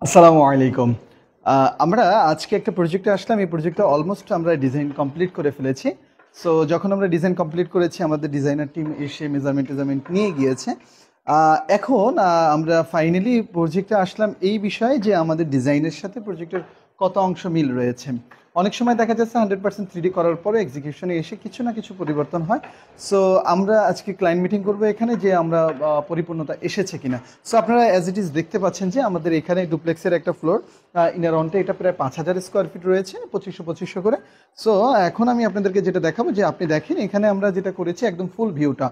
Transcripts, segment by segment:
আসসালামু আলাইকুম। আমরা আজকে একটা প্রজেক্টে আসলাম। এই প্রজেক্টটা অলমোস্ট আমরা ডিজাইন কমপ্লিট করে ফেলেছি। সো যখন আমরা ডিজাইন কমপ্লিট করেছি, আমাদের ডিজাইনার টিম এসে মেজারমেন্ট নিয়ে গিয়েছে। এখন আমরা ফাইনালি প্রজেক্টে আসলাম এই বিষয়ে যে আমাদের ডিজাইনের সাথে প্রজেক্টের কত অংশ মিল রয়েছে। অনেক সময় দেখা যাচ্ছে 100% 3D করার পরে এক্সিকিউশনে এসে কিছু না কিছু পরিবর্তন হয়। সো আমরা আজকে ক্লায়েন্ট মিটিং করবো এখানে, যে আমরা পরিপূর্ণতা এসেছে কিনা। সো আপনারা অ্যাজ ইট ইজ দেখতে পাচ্ছেন যে আমাদের এখানে ডুপ্লেক্সের একটা ফ্লোর, ইনার অনটা এটা প্রায় 5,000 স্কোয়ার ফিট রয়েছে, 2500 করে। সো এখন আমি আপনাদেরকে যেটা দেখাবো, যে আপনি দেখেন এখানে আমরা যেটা করেছি একদম ফুল ভিউটা।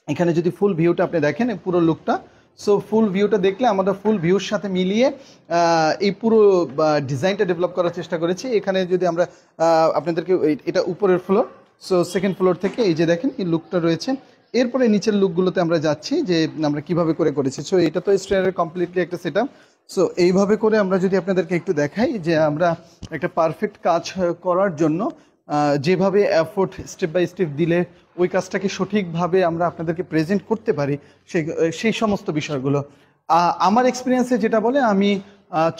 এখানে যদি ফুল ভিউটা আপনি দেখেন পুরো লুকটা, সো ফুল ভিউটা দেখলে আমরা ফুল ভিউর সাথে মিলিয়ে এই পুরো ডিজাইনটা ডেভেলপ করার চেষ্টা করেছি। এখানে যদি আমরা আপনাদেরকে এটা উপরের ফ্লোর, সো সেকেন্ড ফ্লোর থেকে এই যে দেখেন এই লুকটা রয়েছে। এরপরে নিচের লুকগুলোতে আমরা যাচ্ছি যে আমরা কিভাবে করে করেছি। সো এটা তো স্ট্রেয়ারের কমপ্লিটলি একটা সেট আপ। সো এইভাবে করে আমরা যদি আপনাদেরকে একটু দেখাই যে আমরা একটা পারফেক্ট কাজ করার জন্য যেভাবে এফোর্ট স্টেপ বাই স্টেপ দিলে ওই কাজটাকে সঠিকভাবে আমরা আপনাদেরকে প্রেজেন্ট করতে পারি, সেই সমস্ত বিষয়গুলো আমার এক্সপিরিয়েন্সে যেটা বলে, আমি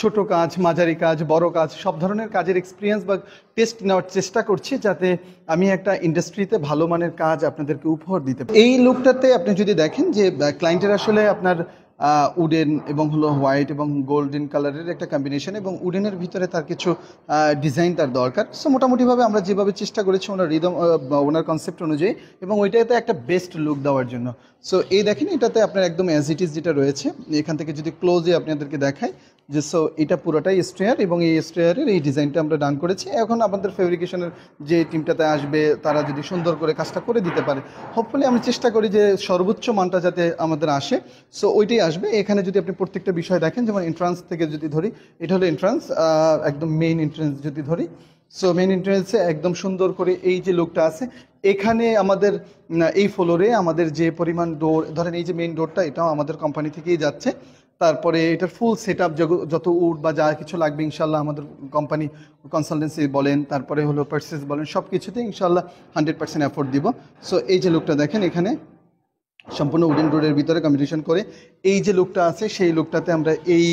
ছোট কাজ, মাঝারি কাজ, বড় কাজ, সব ধরনের কাজের এক্সপিরিয়েন্স বা টেস্ট নেওয়ার চেষ্টা করছি, যাতে আমি একটা ইন্ডাস্ট্রিতে ভালো মানের কাজ আপনাদেরকে উপহার দিতে পারি। এই লুকটাতে আপনি যদি দেখেন যে ক্লায়েন্টের আসলে আপনার উডেন এবং হলো হোয়াইট এবং গোল্ডেন কালারের একটা কম্বিনেশন, এবং উডেনের ভিতরে তার কিছু ডিজাইন তার দরকার। সো মোটামুটিভাবে আমরা যেভাবে চেষ্টা করেছি ওনার রিদম, ওনার কনসেপ্ট অনুযায়ী, এবং ওইটাতে একটা বেস্ট লুক দেওয়ার জন্য। সো এই দেখেন এটাতে আপনার একদম অ্যাজ ইট ইজ যেটা রয়েছে, এখান থেকে যদি ক্লোজে আপনাদেরকে দেখাই যে সো এটা পুরোটাই স্ট্রেয়ার, এবং এই স্ট্রেয়ারের এই ডিজাইনটা আমরা ডান করেছি। এখন আমাদের ফেব্রিকেশনের যে টিমটাতে আসবে তারা যদি সুন্দর করে কাজটা করে দিতে পারে, হোপফুলি আমি চেষ্টা করি যে সর্বোচ্চ মানটা যাতে আমাদের আসে, সো ওইটাই আসবে। এখানে যদি আপনি প্রত্যেকটা বিষয় দেখেন, যেমন এন্ট্রান্স থেকে যদি ধরি, এটা হলো এন্ট্রান্স, একদম মেইন এন্ট্রান্স যদি ধরি, সো মেইন এন্ট্রান্সে একদম সুন্দর করে এই যে লুকটা আছে। এখানে আমাদের এই ফ্লোরে আমাদের যে পরিমাণ ডোর, ধরেন এই যে মেইন ডোরটা, এটাও আমাদের কোম্পানি থেকেই যাচ্ছে। তারপরে এটার ফুল সেট আপ যত উড বা যা কিছু লাগবে ইনশাল্লাহ আমাদের কোম্পানি কনসালটেন্সি বলেন, তারপরে হলো পার্সেস বলেন, সব কিছুতে ইনশাল্লাহ 100% এফোর্ট দিব। সো এই যে লুকটা দেখেন, এখানে সম্পূর্ণ উডেন ডোরের ভিতরে কম্বিনেশন করে এই যে লুকটা আছে, সেই লুকটাতে আমরা এই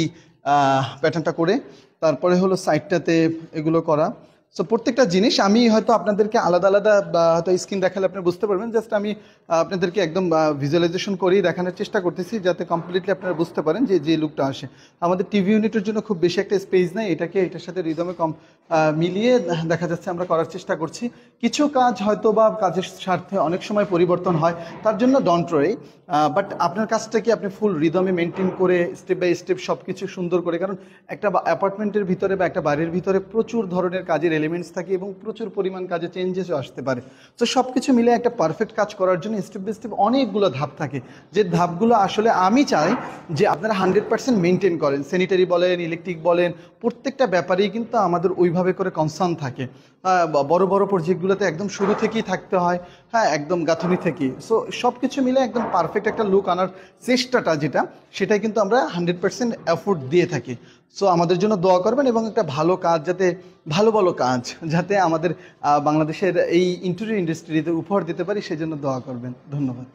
প্যাটার্নটা করে, তারপরে হলো সাইডটাতে এগুলো করা। সো প্রত্যেকটা জিনিস আমি হয়তো আপনাদেরকে আলাদা আলাদা হয়তো স্ক্রিন দেখালে আপনি বুঝতে পারবেন, জাস্ট আমি আপনাদেরকে একদম ভিজুয়ালাইজেশন করেই দেখানোর চেষ্টা করতেছি, যাতে কমপ্লিটলি আপনারা বুঝতে পারেন যে যে লুকটা আসে। আমাদের টিভি ইউনিটের জন্য খুব বেশি একটা স্পেস নেই, এটার সাথে রিদমে মিলিয়ে দেখা যাচ্ছে আমরা করার চেষ্টা করছি। কিছু কাজ হয়তো বা কাজের স্বার্থে অনেক সময় পরিবর্তন হয়, তার জন্য ডন্ট ওয়ারি, বাট আপনার কাজটাকে আপনি ফুল রিদমে মেনটেন করে স্টেপ বাই স্টেপ সব কিছু সুন্দর করে, কারণ একটা অ্যাপার্টমেন্টের ভিতরে বা একটা বাড়ির ভিতরে প্রচুর ধরনের কাজের এলিমেন্টস থাকে এবং প্রচুর পরিমাণ কাজে চেঞ্জেসও আসতে পারে। তো সব কিছু মিলে একটা পারফেক্ট কাজ করার জন্য স্টেপ বাই স্টেপ অনেকগুলো ধাপ থাকে, যে ধাপগুলো আসলে আমি চাই যে আপনারা 100% মেনটেন করেন। স্যানিটারি বলেন, ইলেকট্রিক বলেন, প্রত্যেকটা ব্যাপারেই কিন্তু আমাদের ওইভাবে করে কনসার্ন থাকে। বড় বড় প্রজেক্টগুলোতে একদম শুরু থেকেই থাকতে হয়, হ্যাঁ, একদম গাঁথনি থেকেই। সো সব কিছু মিলে একদম পারফেক্ট একটা লুক আনার চেষ্টাটা যেটা, সেটাই কিন্তু আমরা 100% এফোর্ট দিয়ে থাকি। সো আমাদের জন্য দোয়া করবেন, এবং একটা ভালো কাজ যাতে, ভালো ভালো কাজ যাতে আমাদের বাংলাদেশের এই ইন্টেরিয়র ইন্ডাস্ট্রিতে উপহার দিতে পারি, সেই জন্য দোয়া করবেন। ধন্যবাদ।